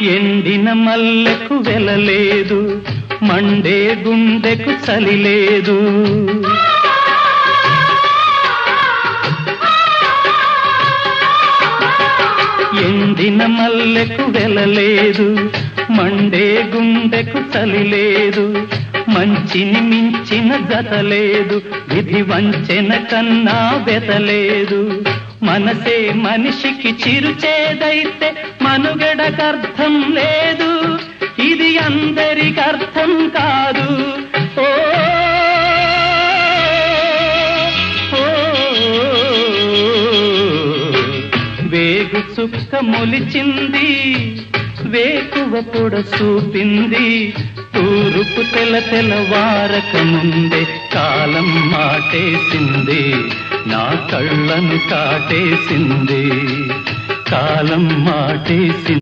ఎండిన మల్లెకు వెలలేదు, మండే గుండెకు చలి లేదు. ఎండిన మల్లెకు వెలలేదు, మండే గుండెకు చలి లేదు. మంచిని మించిన గత లేదు, విధి వంచెన కన్నా బెతలేదు. మనసే మనిషికి చిరుచేదైతే మనుగడకర్థం లేదు, ఇది అందరికి అర్థం కాదు. ఓ వేగు చుక్క మొలిచింది, వేకువ పొడ చూపింది. తూరుపు తెలవారక ముందే కాలం మాటేసింది, నా కళ్ళను కాటేసింది. కాలం మాటేసింది.